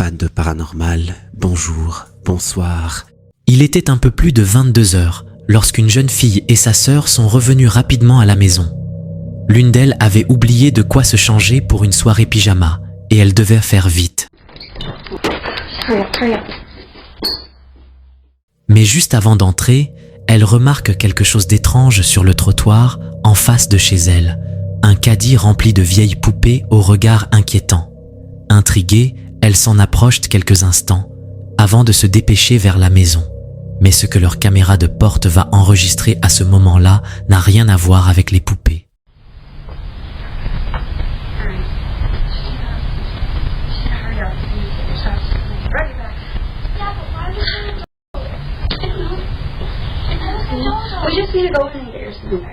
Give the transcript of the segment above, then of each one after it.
fans de paranormal, bonjour, bonsoir. Il était un peu plus de 22 heures lorsqu'une jeune fille et sa sœur sont revenues rapidement à la maison. L'une d'elles avait oublié de quoi se changer pour une soirée pyjama et elle devait faire vite. Mais juste avant d'entrer, elle remarque quelque chose d'étrange sur le trottoir en face de chez elle. Un caddie rempli de vieilles poupées au regard inquiétant. Intriguée, elle s'en approche quelques instants avant de se dépêcher vers la maison. Mais ce que leur caméra de porte va enregistrer à ce moment-là n'a rien à voir avec les poupées. We just need to go ahead and get your sleep.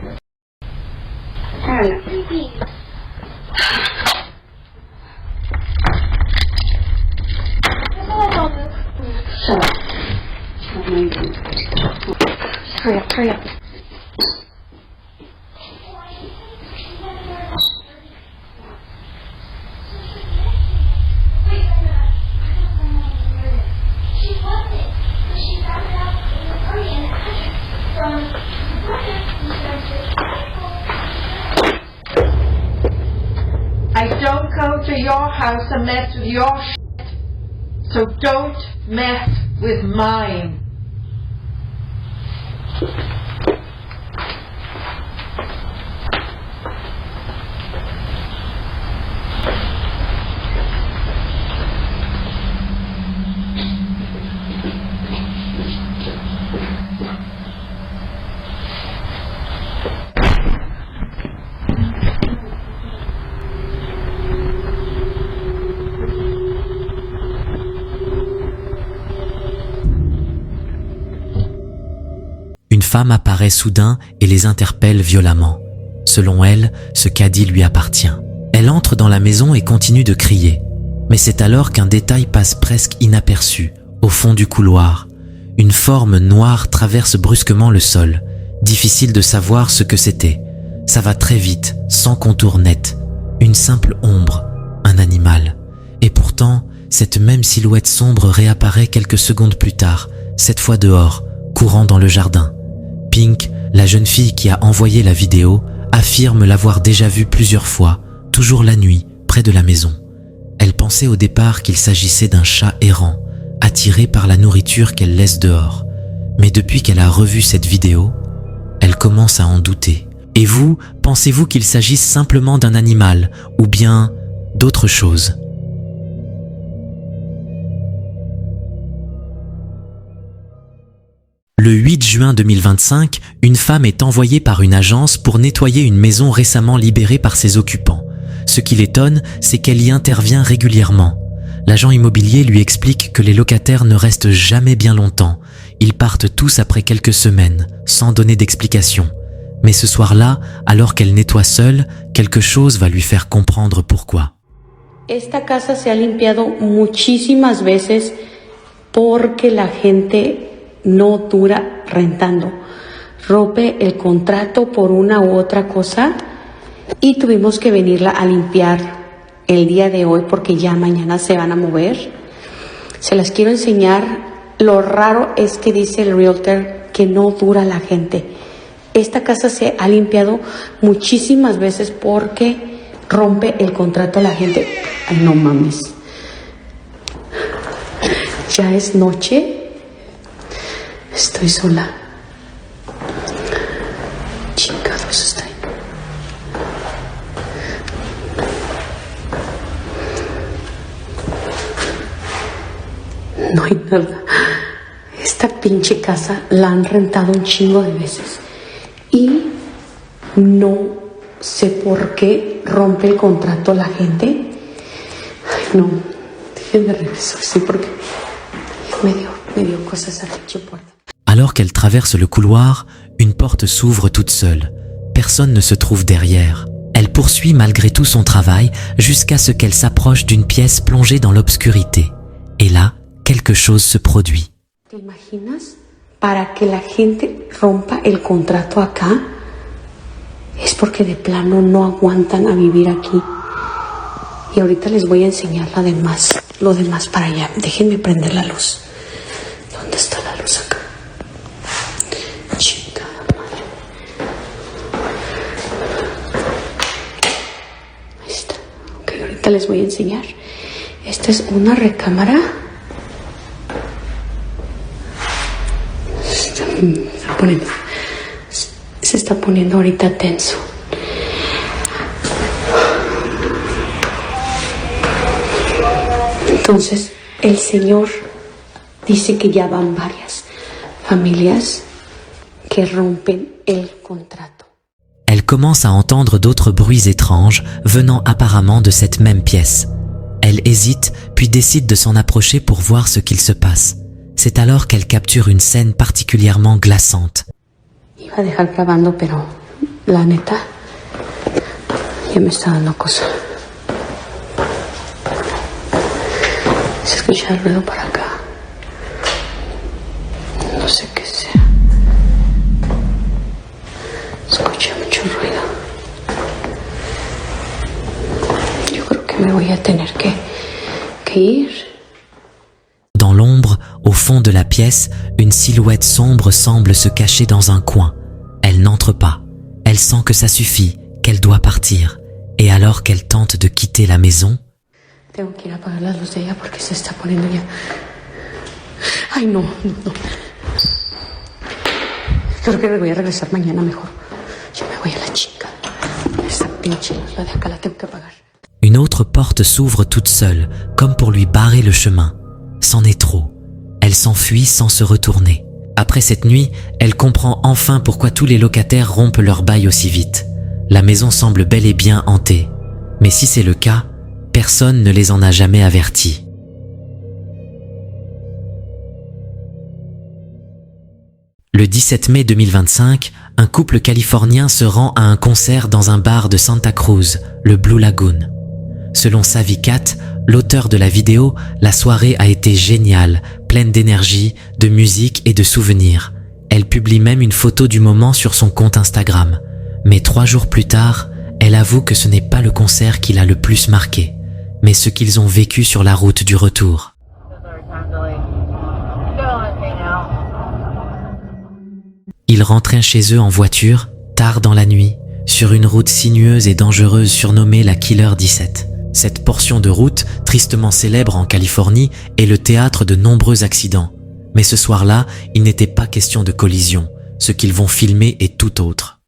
I don't know. Shut up. Hurry up, hurry up. I don't go to your house and mess with your shit, so don't mess with mine. Une femme apparaît soudain et les interpelle violemment. Selon elle, ce caddie lui appartient. Elle entre dans la maison et continue de crier. Mais c'est alors qu'un détail passe presque inaperçu, au fond du couloir. Une forme noire traverse brusquement le sol. Difficile de savoir ce que c'était. Ça va très vite, sans contour net. Une simple ombre, un animal. Et pourtant, cette même silhouette sombre réapparaît quelques secondes plus tard, cette fois dehors, courant dans le jardin. Pink, la jeune fille qui a envoyé la vidéo, affirme l'avoir déjà vue plusieurs fois, toujours la nuit, près de la maison. Elle pensait au départ qu'il s'agissait d'un chat errant, attiré par la nourriture qu'elle laisse dehors. Mais depuis qu'elle a revu cette vidéo, elle commence à en douter. Et vous, pensez-vous qu'il s'agisse simplement d'un animal, ou bien d'autre chose ? Le 8 juin 2025, une femme est envoyée par une agence pour nettoyer une maison récemment libérée par ses occupants. Ce qui l'étonne, c'est qu'elle y intervient régulièrement. L'agent immobilier lui explique que les locataires ne restent jamais bien longtemps. Ils partent tous après quelques semaines, sans donner d'explication. Mais ce soir-là, alors qu'elle nettoie seule, quelque chose va lui faire comprendre pourquoi. Esta casa se ha limpiado muchísimas veces porque la gente no dura rentando. Rompe el contrato por una u otra cosa y tuvimos que venirla a limpiar el día de hoy porque ya mañana se van a mover. Se las quiero enseñar. Lo raro es que dice el realtor que no dura la gente. Esta casa se ha limpiado muchísimas veces porque rompe el contrato a la gente. Ay, no mames. Ya es noche. Estoy sola. Chingados está ahí. No hay nada. Esta pinche casa la han rentado un chingo de veces. Y no sé por qué rompe el contrato la gente. Ay, no. Déjenme regresar, sí, porque me dio cosas a la pinche puerta. Alors qu'elle traverse le couloir, une porte s'ouvre toute seule. Personne ne se trouve derrière. Elle poursuit malgré tout son travail jusqu'à ce qu'elle s'approche d'une pièce plongée dans l'obscurité. Et là, quelque chose se produit. ¿Te imaginas? Para que la gente rompa el contrato acá, es porque de plano no aguantan a vivir aquí. Y ahorita les voy a enseñar la demás. lo demás para allá. Déjenme prender la luz. ¿Dónde está la luz acá? Chingada madre. Ahí está. Ok, ahorita les voy a enseñar. Esta es una recámara. Se está poniendo ahorita tenso. Entonces, el Señor dice que ya van varias familias que rompen el contrato. Elle commence à entendre d'autres bruits étranges venant apparemment de cette même pièce. Elle hésite, puis décide de s'en approcher pour voir ce qu'il se passe. C'est alors qu'elle capture une scène particulièrement glaçante. Iba a dejar grabando, pero la neta ya me está dando cosa. Se escucha el ruido para acá. No sé qué sea. Escucha mucho ruido. Yo creo que me voy a tener que ir. Dans l'ombre, au fond de la pièce, une silhouette sombre semble se cacher dans un coin. Elle n'entre pas. Elle sent que ça suffit, qu'elle doit partir. Et alors qu'elle tente de quitter la maison, Tengo que ir a apagar la luz de ella porque se está poniendo ya. Ay, no. Creo que me voy a regresar mañana mejor. Yo me voy a la chica. Esa pinche luz, la de acá la tengo que apagar. une autre porte s'ouvre toute seule, comme pour lui barrer le chemin. C'en est trop. Elle s'enfuit sans se retourner. Après cette nuit, elle comprend enfin pourquoi tous les locataires rompent leur bail aussi vite. La maison semble bel et bien hantée. Mais si c'est le cas, personne ne les en a jamais avertis. Le 17 mai 2025, un couple californien se rend à un concert dans un bar de Santa Cruz, le Blue Lagoon. Selon Savikat, l'auteur de la vidéo, la soirée a été géniale, pleine d'énergie, de musique et de souvenirs. Elle publie même une photo du moment sur son compte Instagram. Mais 3 jours plus tard, elle avoue que ce n'est pas le concert qui l'a le plus marqué, mais ce qu'ils ont vécu sur la route du retour. Ils rentraient chez eux en voiture, tard dans la nuit, sur une route sinueuse et dangereuse surnommée la Killer 17. Cette portion de route, tristement célèbre en Californie, est le théâtre de nombreux accidents. Mais ce soir-là, il n'était pas question de collision. Ce qu'ils vont filmer est tout autre.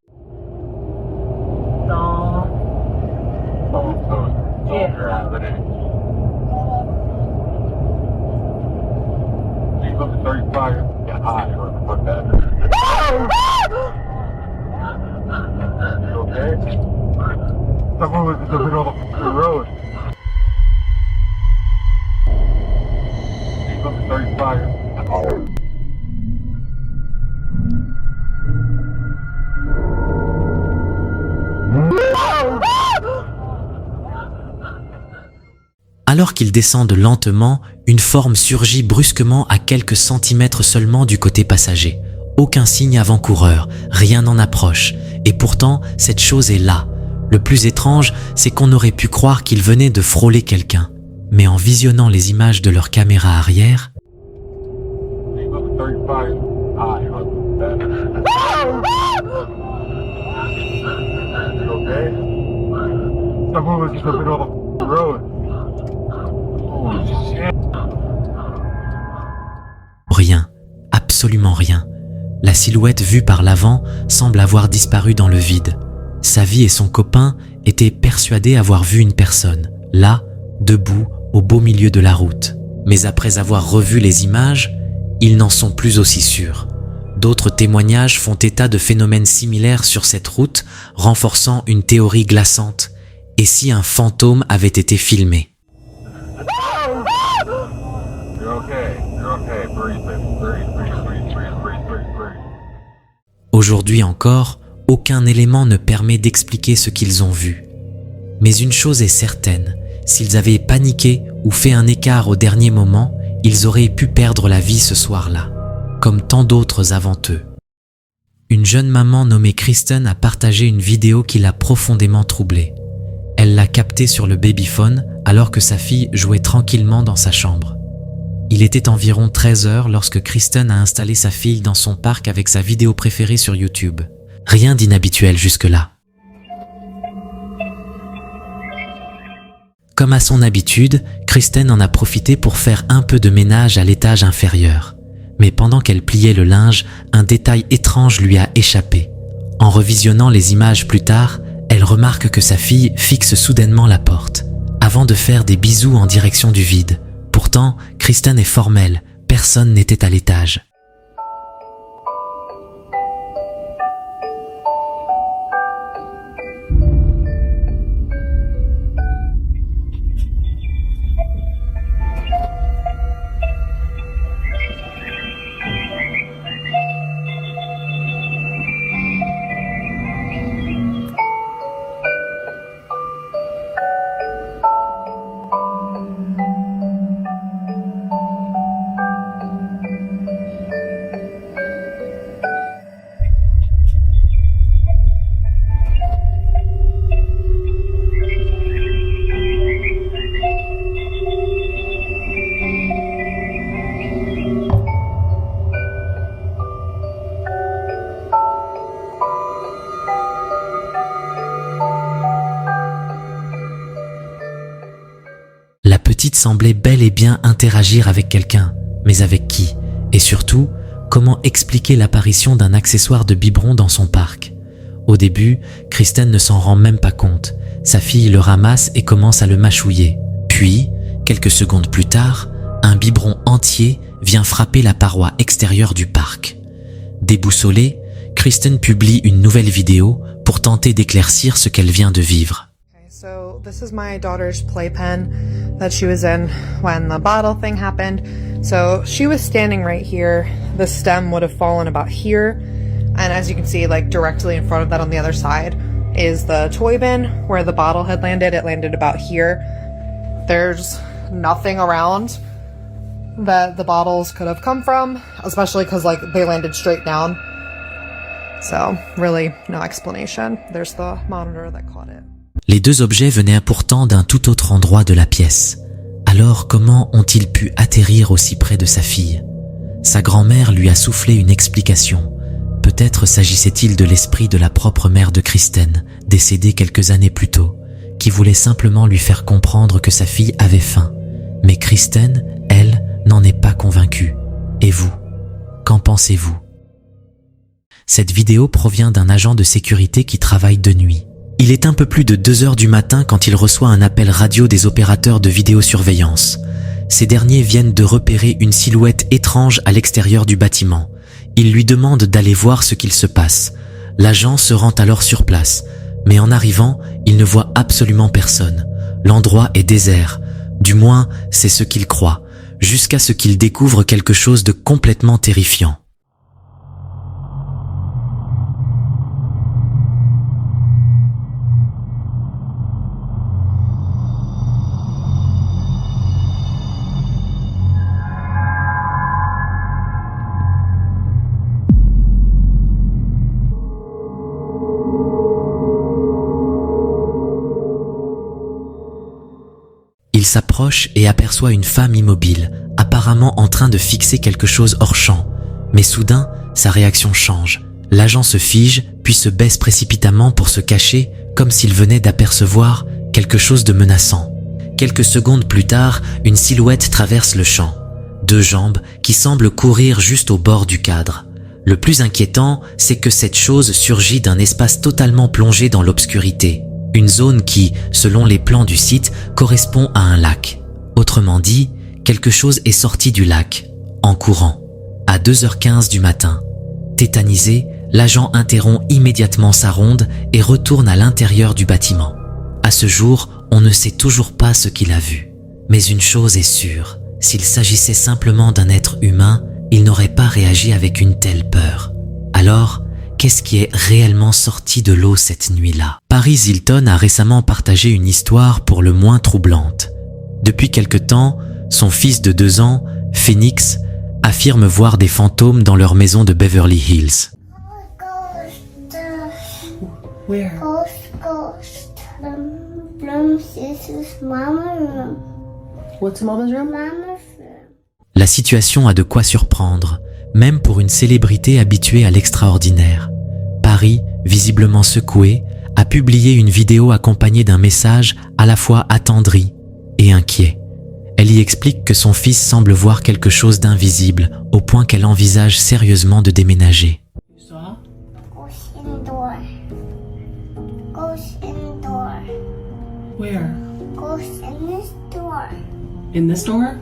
Alors qu'ils descendent lentement, une forme surgit brusquement à quelques centimètres seulement du côté passager. Aucun signe avant-coureur, rien n'en approche. Et pourtant, cette chose est là. Le plus étrange, c'est qu'on aurait pu croire qu'ils venaient de frôler quelqu'un. Mais en visionnant les images de leur caméra arrière, rien, absolument rien. La silhouette vue par l'avant semble avoir disparu dans le vide. Savy et son copain étaient persuadés avoir vu une personne, là, debout, au beau milieu de la route. Mais après avoir revu les images, ils n'en sont plus aussi sûrs. D'autres témoignages font état de phénomènes similaires sur cette route, renforçant une théorie glaçante. Et si un fantôme avait été filmé? Aujourd'hui encore, aucun élément ne permet d'expliquer ce qu'ils ont vu. Mais une chose est certaine, s'ils avaient paniqué ou fait un écart au dernier moment, ils auraient pu perdre la vie ce soir-là, comme tant d'autres avant eux. Une jeune maman nommée Kristen a partagé une vidéo qui l'a profondément troublée. Elle l'a captée sur le babyphone alors que sa fille jouait tranquillement dans sa chambre. Il était environ 13 heures lorsque Kristen a installé sa fille dans son parc avec sa vidéo préférée sur YouTube. Rien d'inhabituel jusque-là. Comme à son habitude, Kristen en a profité pour faire un peu de ménage à l'étage inférieur. Mais pendant qu'elle pliait le linge, un détail étrange lui a échappé. En revisionnant les images plus tard, elle remarque que sa fille fixe soudainement la porte, avant de faire des bisous en direction du vide. Pourtant, Kristen est formelle, personne n'était à l'étage. La petite semblait bel et bien interagir avec quelqu'un, mais avec qui? Et surtout, comment expliquer l'apparition d'un accessoire de biberon dans son parc? Au début, Kristen ne s'en rend même pas compte. Sa fille le ramasse et commence à le mâchouiller. Puis, quelques secondes plus tard, un biberon entier vient frapper la paroi extérieure du parc. Déboussolée, Kristen publie une nouvelle vidéo pour tenter d'éclaircir ce qu'elle vient de vivre. So this is my daughter's playpen that she was in when the bottle thing happened. So she was standing right here. The stem would have fallen about here. And as you can see, like directly in front of that on the other side is the toy bin where the bottle had landed. It landed about here. There's nothing around that the bottles could have come from, especially because like they landed straight down. So really no explanation. There's the monitor that caught it. Les deux objets venaient pourtant d'un tout autre endroit de la pièce. Alors comment ont-ils pu atterrir aussi près de sa fille? Sa grand-mère lui a soufflé une explication. Peut-être s'agissait-il de l'esprit de la propre mère de Kristen, décédée quelques années plus tôt, qui voulait simplement lui faire comprendre que sa fille avait faim. Mais Kristen, elle, n'en est pas convaincue. Et vous? Qu'en pensez-vous? Cette vidéo provient d'un agent de sécurité qui travaille de nuit. Il est un peu plus de 2 heures du matin quand il reçoit un appel radio des opérateurs de vidéosurveillance. Ces derniers viennent de repérer une silhouette étrange à l'extérieur du bâtiment. Ils lui demandent d'aller voir ce qu'il se passe. L'agent se rend alors sur place, mais en arrivant, il ne voit absolument personne. L'endroit est désert, du moins c'est ce qu'il croit, jusqu'à ce qu'il découvre quelque chose de complètement terrifiant. Il s'approche et aperçoit une femme immobile, apparemment en train de fixer quelque chose hors champ. Mais soudain, sa réaction change. L'agent se fige, puis se baisse précipitamment pour se cacher, comme s'il venait d'apercevoir quelque chose de menaçant. Quelques secondes plus tard, une silhouette traverse le champ. 2 jambes qui semblent courir juste au bord du cadre. Le plus inquiétant, c'est que cette chose surgit d'un espace totalement plongé dans l'obscurité. Une zone qui, selon les plans du site, correspond à un lac. Autrement dit, quelque chose est sorti du lac, en courant, à 2h15 du matin. Tétanisé, l'agent interrompt immédiatement sa ronde et retourne à l'intérieur du bâtiment. À ce jour, on ne sait toujours pas ce qu'il a vu. Mais une chose est sûre, s'il s'agissait simplement d'un être humain, il n'aurait pas réagi avec une telle peur. Alors, qu'est-ce qui est réellement sorti de l'eau cette nuit-là? Paris Hilton a récemment partagé une histoire pour le moins troublante. Depuis quelque temps, son fils de 2 ans, Phoenix, affirme voir des fantômes dans leur maison de Beverly Hills. Where? Ghost. Blum this is Mama's room. What's Mama's room? Mama's room. La situation a de quoi surprendre, même pour une célébrité habituée à l'extraordinaire. Paris, visiblement secoué, a publié une vidéo accompagnée d'un message à la fois attendri et inquiet. Elle y explique que son fils semble voir quelque chose d'invisible, au point qu'elle envisage sérieusement de déménager. Ghost in the door. Ghost in the door. Where? Ghost in this door. In this door?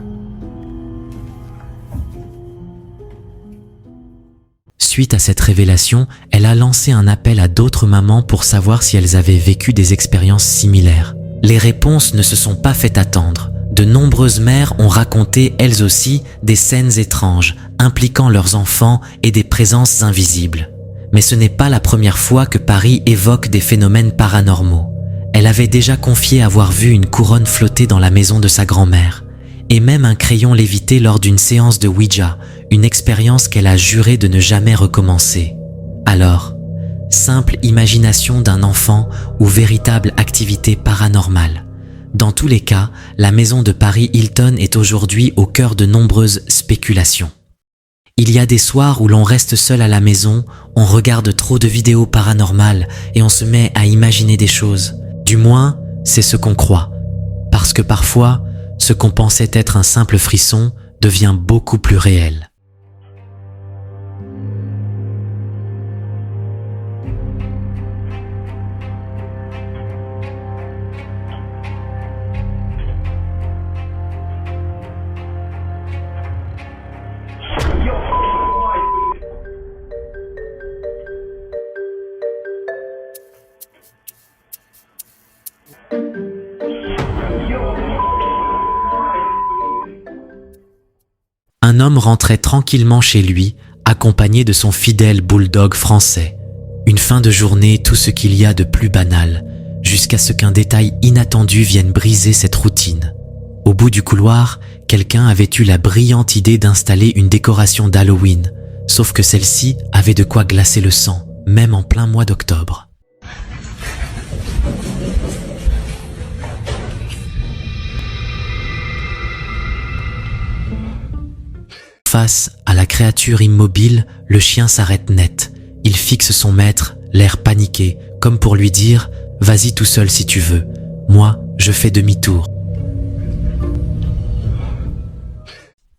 Suite à cette révélation, elle a lancé un appel à d'autres mamans pour savoir si elles avaient vécu des expériences similaires. Les réponses ne se sont pas fait attendre. De nombreuses mères ont raconté elles aussi des scènes étranges impliquant leurs enfants et des présences invisibles. Mais ce n'est pas la première fois que Paris évoque des phénomènes paranormaux. Elle avait déjà confié avoir vu une couronne flotter dans la maison de sa grand-mère, et même un crayon léviter lors d'une séance de Ouija, une expérience qu'elle a juré de ne jamais recommencer. Alors, simple imagination d'un enfant ou véritable activité paranormale? Dans tous les cas, la maison de Paris Hilton est aujourd'hui au cœur de nombreuses spéculations. Il y a des soirs où l'on reste seul à la maison, on regarde trop de vidéos paranormales et on se met à imaginer des choses. Du moins, c'est ce qu'on croit. Parce que parfois, ce qu'on pensait être un simple frisson devient beaucoup plus réel. Un homme rentrait tranquillement chez lui, accompagné de son fidèle bulldog français. Une fin de journée, tout ce qu'il y a de plus banal, jusqu'à ce qu'un détail inattendu vienne briser cette routine. Au bout du couloir, quelqu'un avait eu la brillante idée d'installer une décoration d'Halloween, sauf que celle-ci avait de quoi glacer le sang, même en plein mois d'octobre. Face à la créature immobile, le chien s'arrête net. Il fixe son maître, l'air paniqué, comme pour lui dire « Vas-y tout seul si tu veux. Moi, je fais demi-tour. »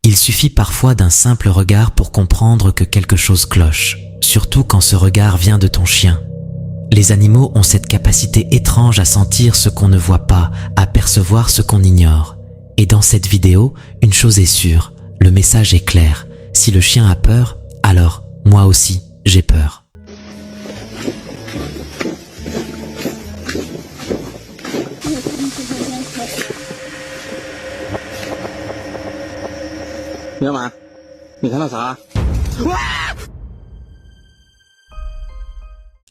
Il suffit parfois d'un simple regard pour comprendre que quelque chose cloche, surtout quand ce regard vient de ton chien. Les animaux ont cette capacité étrange à sentir ce qu'on ne voit pas, à percevoir ce qu'on ignore. Et dans cette vidéo, une chose est sûre. Le message est clair. Si le chien a peur, alors moi aussi, j'ai peur.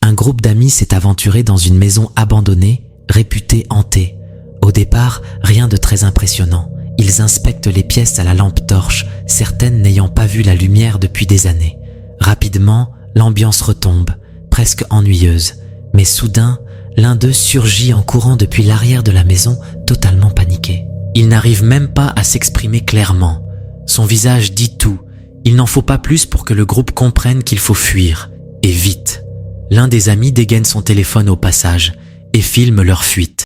Un groupe d'amis s'est aventuré dans une maison abandonnée, réputée hantée. Au départ, rien de très impressionnant. Ils inspectent les pièces à la lampe torche, certaines n'ayant pas vu la lumière depuis des années. Rapidement, l'ambiance retombe, presque ennuyeuse. Mais soudain, l'un d'eux surgit en courant depuis l'arrière de la maison, totalement paniqué. Il n'arrive même pas à s'exprimer clairement. Son visage dit tout. Il n'en faut pas plus pour que le groupe comprenne qu'il faut fuir. Et vite. L'un des amis dégaine son téléphone au passage et filme leur fuite.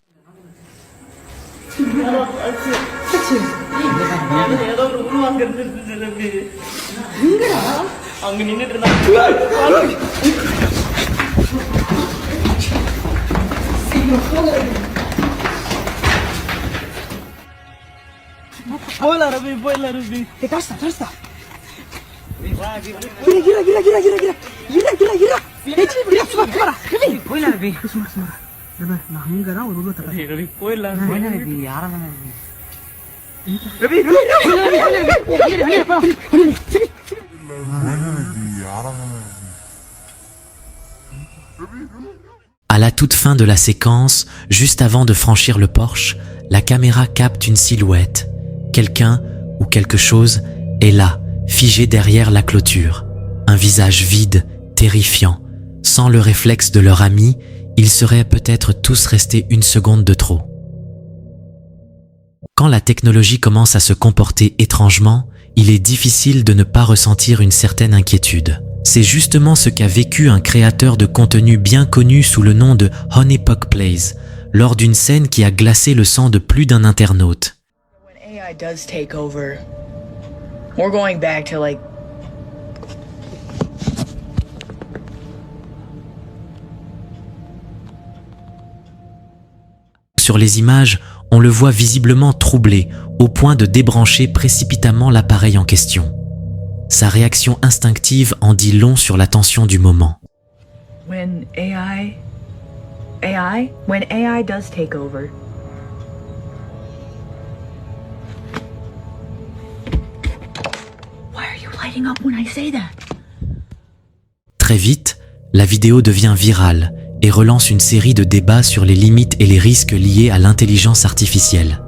À la toute fin de la séquence, juste avant de franchir le porche, la caméra capte une silhouette. Quelqu'un ou quelque chose est là, figé derrière la clôture. Un visage vide, terrifiant. Sans le réflexe de leur ami, ils seraient peut-être tous restés une seconde de trop. Quand la technologie commence à se comporter étrangement, il est difficile de ne pas ressentir une certaine inquiétude. C'est justement ce qu'a vécu un créateur de contenu bien connu sous le nom de Honeypot Plays, lors d'une scène qui a glacé le sang de plus d'un internaute. When AI does take over, we're going back to like Sur les images, on le voit visiblement troublé, au point de débrancher précipitamment l'appareil en question. Sa réaction instinctive en dit long sur la tension du moment. when AI does take over. Why are you lighting up when I say that? Très vite, la vidéo devient virale et relance une série de débats sur les limites et les risques liés à l'intelligence artificielle.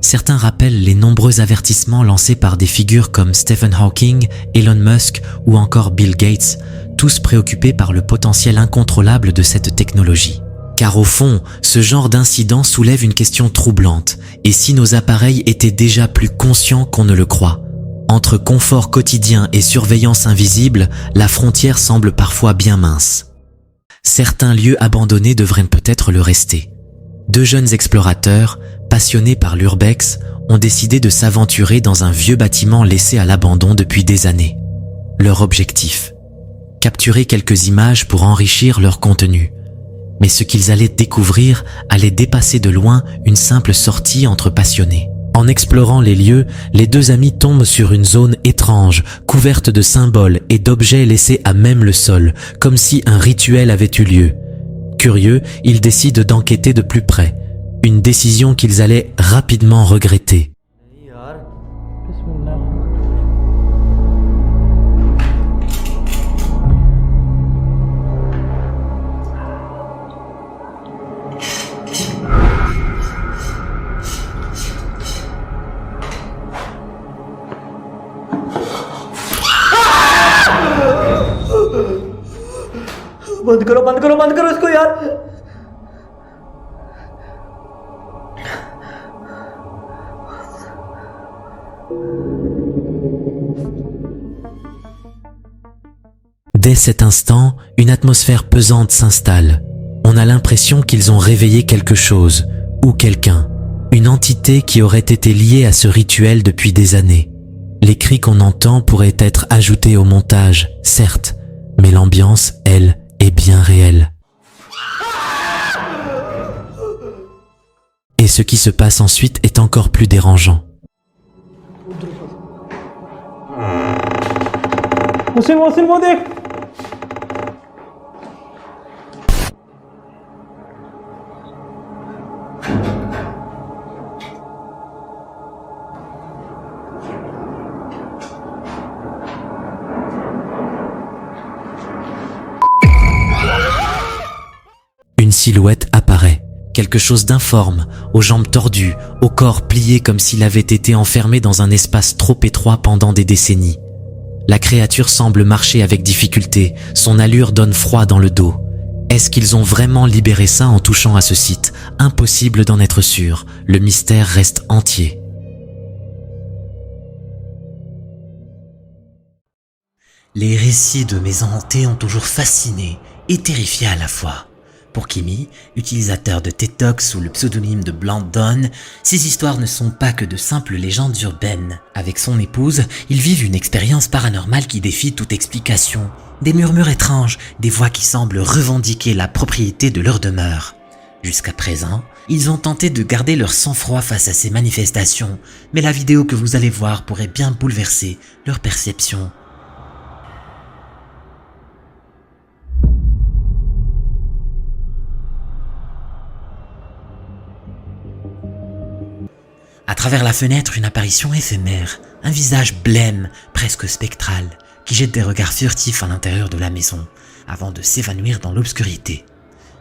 Certains rappellent les nombreux avertissements lancés par des figures comme Stephen Hawking, Elon Musk ou encore Bill Gates, tous préoccupés par le potentiel incontrôlable de cette technologie. Car au fond, ce genre d'incident soulève une question troublante. Et si nos appareils étaient déjà plus conscients qu'on ne le croit? Entre confort quotidien et surveillance invisible, la frontière semble parfois bien mince. Certains lieux abandonnés devraient peut-être le rester. Deux jeunes explorateurs, passionnés par l'urbex, ont décidé de s'aventurer dans un vieux bâtiment laissé à l'abandon depuis des années. Leur objectif: capturer quelques images pour enrichir leur contenu. Mais ce qu'ils allaient découvrir allait dépasser de loin une simple sortie entre passionnés. En explorant les lieux, les deux amis tombent sur une zone étrange, couverte de symboles et d'objets laissés à même le sol, comme si un rituel avait eu lieu. Curieux, ils décident d'enquêter de plus près, une décision qu'ils allaient rapidement regretter. बंद करो इसको यार। Dès cet instant, une atmosphère pesante s'installe. On a l'impression qu'ils ont réveillé quelque chose, ou quelqu'un, une entité qui aurait été liée à ce rituel depuis des années. Les cris qu'on entend pourraient être ajoutés au montage, certes, mais l'ambiance, elle, est bien réelle. Et ce qui se passe ensuite est encore plus dérangeant. Une silhouette apparaît, quelque chose d'informe, aux jambes tordues, au corps plié comme s'il avait été enfermé dans un espace trop étroit pendant des décennies. La créature semble marcher avec difficulté, son allure donne froid dans le dos. Est-ce qu'ils ont vraiment libéré ça en touchant à ce site? Impossible d'en être sûr, le mystère reste entier. Les récits de maisons hantées ont toujours fasciné et terrifié à la fois. Pour Kimi, utilisateur de TikTok sous le pseudonyme de Blandon, ces histoires ne sont pas que de simples légendes urbaines. Avec son épouse, ils vivent une expérience paranormale qui défie toute explication. Des murmures étranges, des voix qui semblent revendiquer la propriété de leur demeure. Jusqu'à présent, ils ont tenté de garder leur sang-froid face à ces manifestations, mais la vidéo que vous allez voir pourrait bien bouleverser leur perception. À travers la fenêtre, une apparition éphémère, un visage blême, presque spectral, qui jette des regards furtifs à l'intérieur de la maison, avant de s'évanouir dans l'obscurité.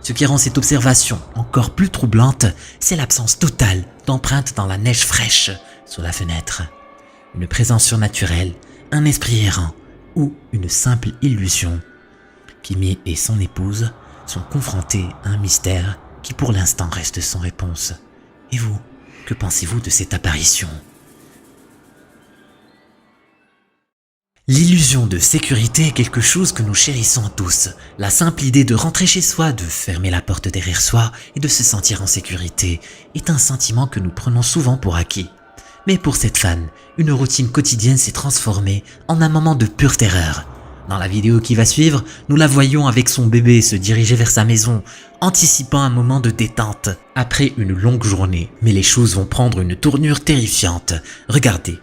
Ce qui rend cette observation encore plus troublante, c'est l'absence totale d'empreintes dans la neige fraîche sous la fenêtre. Une présence surnaturelle, un esprit errant ou une simple illusion. Kimi et son épouse sont confrontés à un mystère qui pour l'instant reste sans réponse. Et vous ? Que pensez-vous de cette apparition? L'illusion de sécurité est quelque chose que nous chérissons tous. La simple idée de rentrer chez soi, de fermer la porte derrière soi et de se sentir en sécurité est un sentiment que nous prenons souvent pour acquis. Mais pour cette fan, une routine quotidienne s'est transformée en un moment de pure terreur. Dans la vidéo qui va suivre, nous la voyons avec son bébé se diriger vers sa maison, anticipant un moment de détente après une longue journée. Mais les choses vont prendre une tournure terrifiante. Regardez.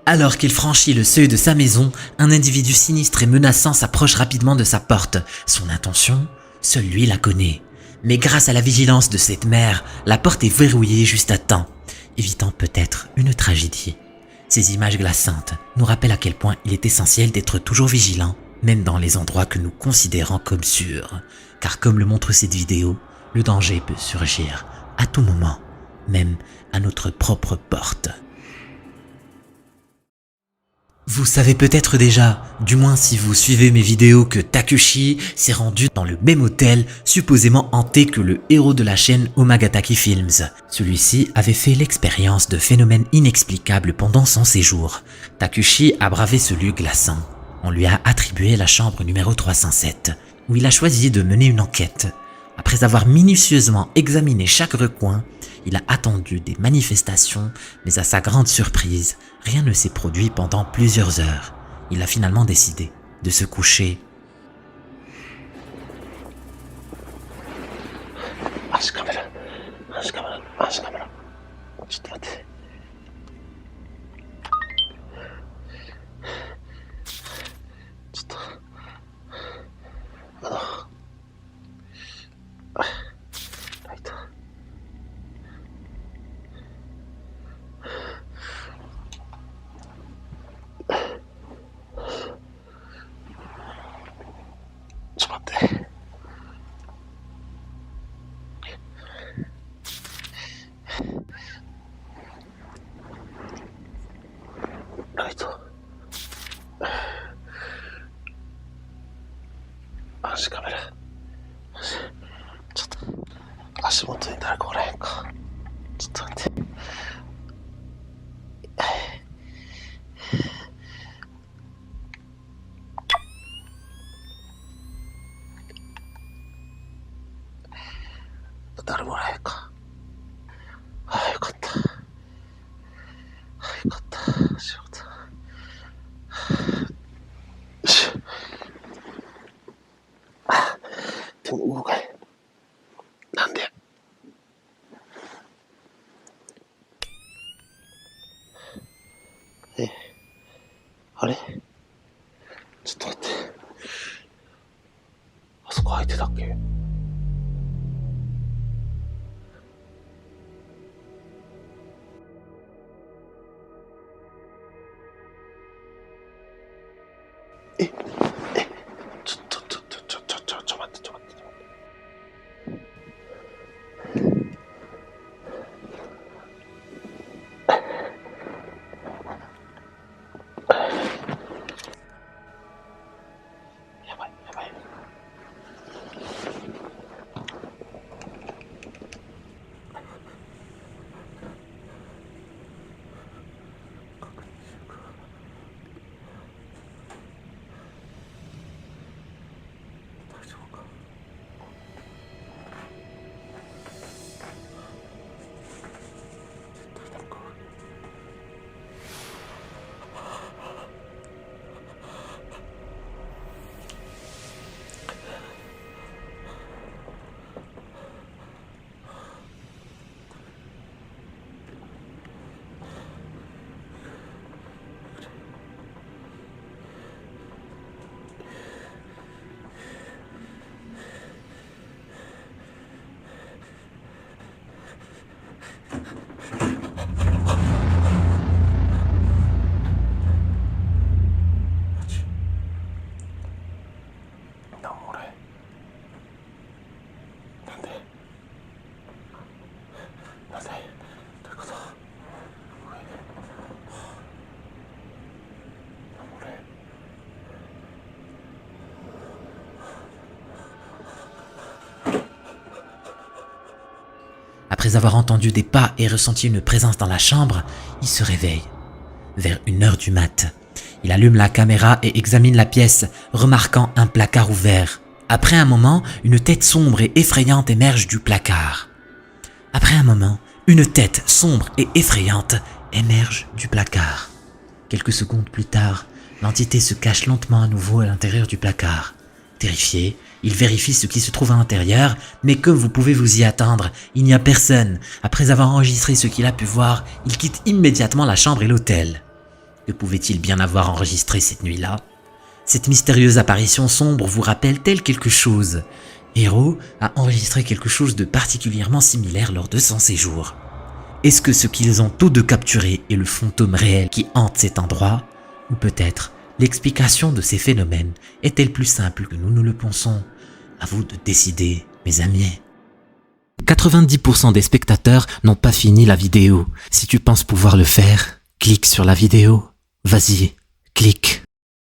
Alors qu'il franchit le seuil de sa maison, un individu sinistre et menaçant s'approche rapidement de sa porte. Son intention, seul lui la connaît. Mais grâce à la vigilance de cette mère, la porte est verrouillée juste à temps, évitant peut-être une tragédie. Ces images glaçantes nous rappellent à quel point il est essentiel d'être toujours vigilant, même dans les endroits que nous considérons comme sûrs. Car comme le montre cette vidéo, le danger peut surgir à tout moment, même à notre propre porte. Vous savez peut-être déjà, du moins si vous suivez mes vidéos, que Takeshi s'est rendu dans le même hôtel supposément hanté que le héros de la chaîne Omagataki Films. Celui-ci avait fait l'expérience de phénomènes inexplicables pendant son séjour. Takeshi a bravé ce lieu glaçant. On lui a attribué la chambre numéro 307, où il a choisi de mener une enquête. Après avoir minutieusement examiné chaque recoin, il a attendu des manifestations, mais à sa grande surprise, rien ne s'est produit pendant plusieurs heures. Il a finalement décidé de se coucher. Après avoir entendu des pas et ressenti une présence dans la chambre, il se réveille. Vers 1h du mat', il allume la caméra et examine la pièce, remarquant un placard ouvert. Après un moment, une tête sombre et effrayante émerge du placard. Après un moment, une tête sombre et effrayante émerge du placard. Quelques secondes plus tard, l'entité se cache lentement à nouveau à l'intérieur du placard. Terrifié, il vérifie ce qui se trouve à l'intérieur, mais comme vous pouvez vous y attendre, il n'y a personne. Après avoir enregistré ce qu'il a pu voir, il quitte immédiatement la chambre et l'hôtel. Que pouvait-il bien avoir enregistré cette nuit-là? Cette mystérieuse apparition sombre vous rappelle-t-elle quelque chose? Hiro a enregistré quelque chose de particulièrement similaire lors de son séjour. Est-ce que ce qu'ils ont tous deux capturé est le fantôme réel qui hante cet endroit? Ou peut-être l'explication de ces phénomènes est-elle plus simple que nous le pensons? À vous de décider, mes amis. 90% des spectateurs n'ont pas fini la vidéo. Si tu penses pouvoir le faire, clique sur la vidéo. Vas-y, clique.